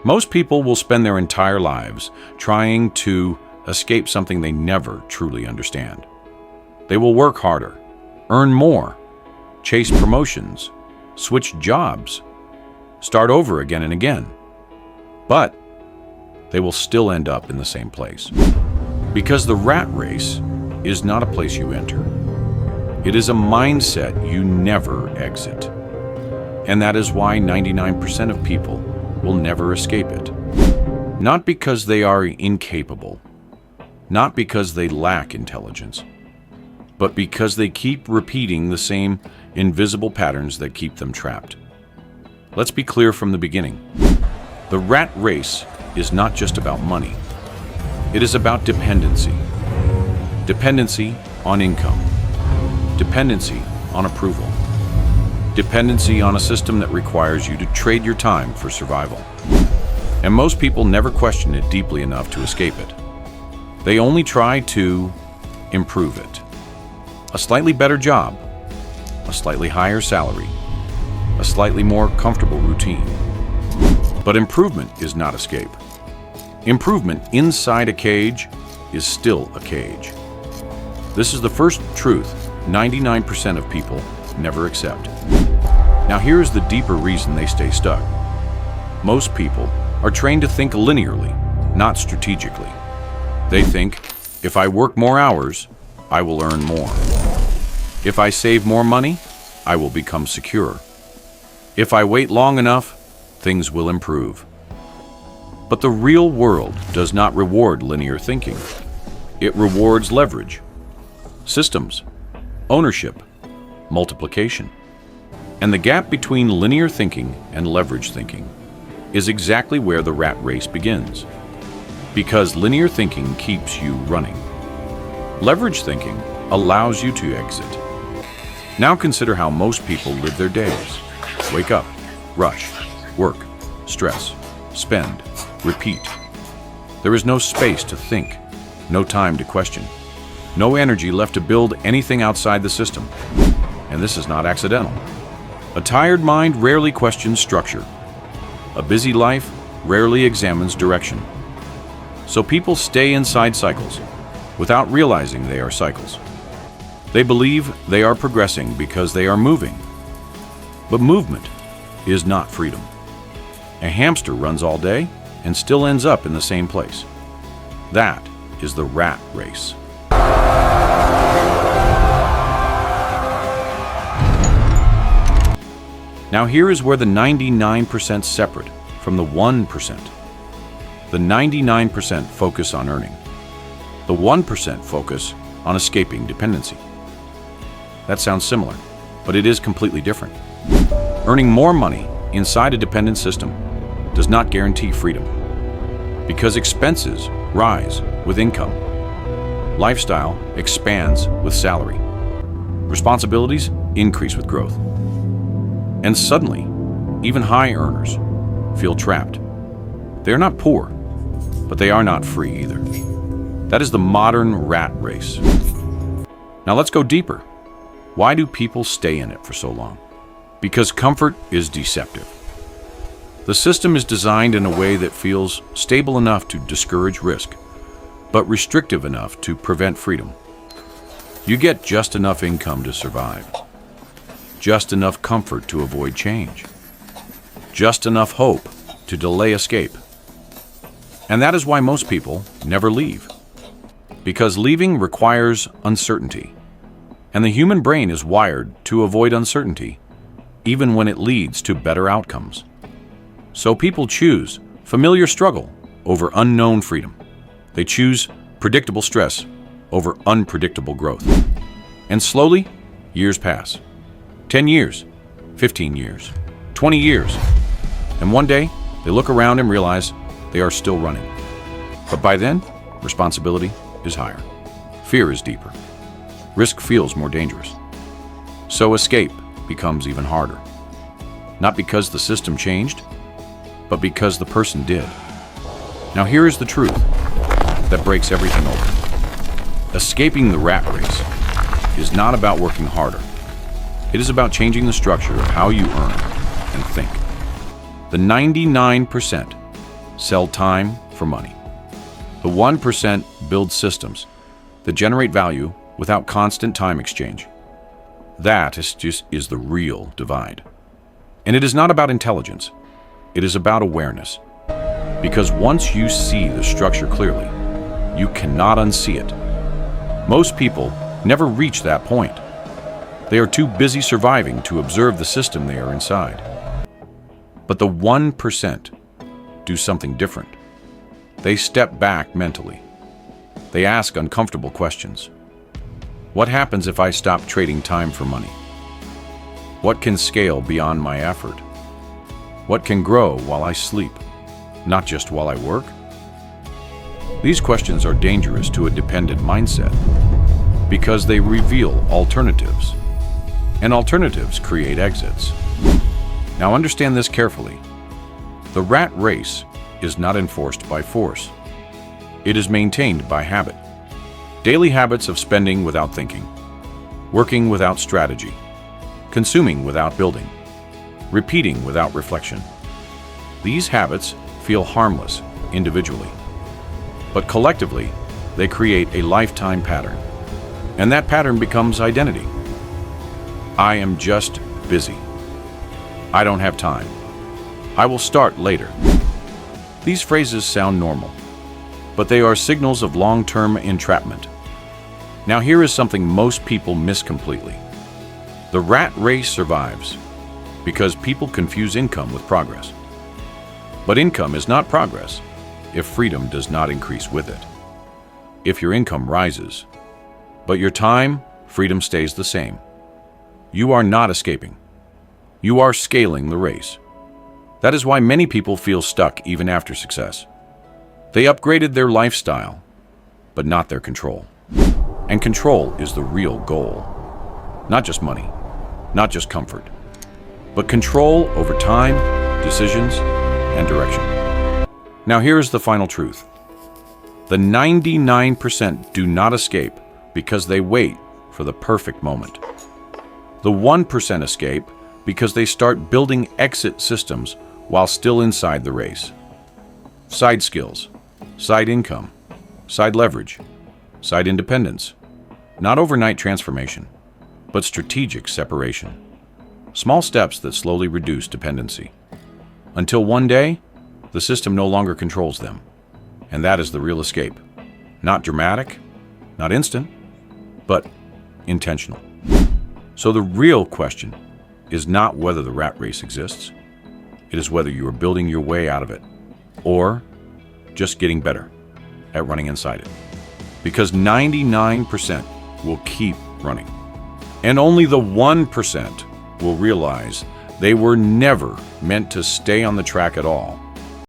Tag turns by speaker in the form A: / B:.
A: Most people will spend their entire lives trying to escape something they never truly understand. They will work harder, earn more, chase promotions, switch jobs, start over again and again. But they will still end up in the same place. Because the rat race is not a place you enter. It is a mindset you never exit. And that is why 99% of people will never escape it. Not because they are incapable, not because they lack intelligence, but because they keep repeating the same invisible patterns that keep them trapped. Let's be clear from the beginning. The rat race is not just about money. It is about dependency. Dependency on income. Dependency on approval. Dependency on a system that requires you to trade your time for survival. And most people never question it deeply enough to escape it. They only try to improve it. A slightly better job, a slightly higher salary, a slightly more comfortable routine. But improvement is not escape. Improvement inside a cage is still a cage. This is the first truth 99% of people never accept. Now here's the deeper reason they stay stuck. Most people are trained to think linearly, not strategically. They think, if I work more hours, I will earn more. If I save more money, I will become secure. If I wait long enough, things will improve. But the real world does not reward linear thinking. It rewards leverage, systems, ownership, multiplication. And the gap between linear thinking and leverage thinking is exactly where the rat race begins. Because linear thinking keeps you running. Leverage thinking allows you to exit. Now consider how most people live their days. Wake up, rush, work, stress, spend, repeat. There is no space to think, no time to question, no energy left to build anything outside the system. And this is not accidental. A tired mind rarely questions structure. A busy life rarely examines direction. So people stay inside cycles without realizing they are cycles. They believe they are progressing because they are moving. But movement is not freedom. A hamster runs all day and still ends up in the same place. That is the rat race. Now here is where the 99% separate from the 1%. The 99% focus on earning. The 1% focus on escaping dependency. That sounds similar, but it is completely different. Earning more money inside a dependent system does not guarantee freedom, because expenses rise with income. Lifestyle expands with salary. Responsibilities increase with growth. And suddenly, even high earners feel trapped. They are not poor, but they are not free either. That is the modern rat race. Now let's go deeper. Why do people stay in it for so long? Because comfort is deceptive. The system is designed in a way that feels stable enough to discourage risk, but restrictive enough to prevent freedom. You get just enough income to survive. Just enough comfort to avoid change. Just enough hope to delay escape. And that is why most people never leave. Because leaving requires uncertainty. And the human brain is wired to avoid uncertainty, even when it leads to better outcomes. So people choose familiar struggle over unknown freedom. They choose predictable stress over unpredictable growth. And slowly, years pass. 10 years, 15 years, 20 years. And one day, they look around and realize they are still running. But by then, responsibility is higher. Fear is deeper. Risk feels more dangerous. So escape becomes even harder. Not because the system changed, but because the person did. Now here is the truth that breaks everything open. Escaping the rat race is not about working harder. It is about changing the structure of how you earn and think. The 99% sell time for money. The 1% build systems that generate value without constant time exchange. That is the real divide. And it is not about intelligence. It is about awareness. Because once you see the structure clearly, you cannot unsee it. Most people never reach that point. They are too busy surviving to observe the system they are inside. But the 1% do something different. They step back mentally. They ask uncomfortable questions. What happens if I stop trading time for money? What can scale beyond my effort? What can grow while I sleep, not just while I work? These questions are dangerous to a dependent mindset because they reveal alternatives, and alternatives create exits. Now understand this carefully. The rat race is not enforced by force. It is maintained by habit. Daily habits of spending without thinking, working without strategy, consuming without building, repeating without reflection. These habits feel harmless individually, but collectively, they create a lifetime pattern, and that pattern becomes identity. I am just busy. I don't have time. I will start later. These phrases sound normal, but they are signals of long-term entrapment. Now here is something most people miss completely. The rat race survives because people confuse income with progress. But income is not progress if freedom does not increase with it. If your income rises, but your time, freedom stays the same. You are not escaping. You are scaling the race. That is why many people feel stuck even after success. They upgraded their lifestyle, but not their control. And control is the real goal. Not just money, not just comfort, but control over time, decisions, and direction. Now here is the final truth. The 99% do not escape because they wait for the perfect moment. The 1% escape because they start building exit systems while still inside the race. Side skills, side income, side leverage, side independence. Not overnight transformation, but strategic separation. Small steps that slowly reduce dependency. Until one day, the system no longer controls them. And that is the real escape. Not dramatic, not instant, but intentional. So the real question is not whether the rat race exists. It is whether you are building your way out of it, or just getting better at running inside it. Because 99% will keep running. And only the 1% will realize they were never meant to stay on the track at all.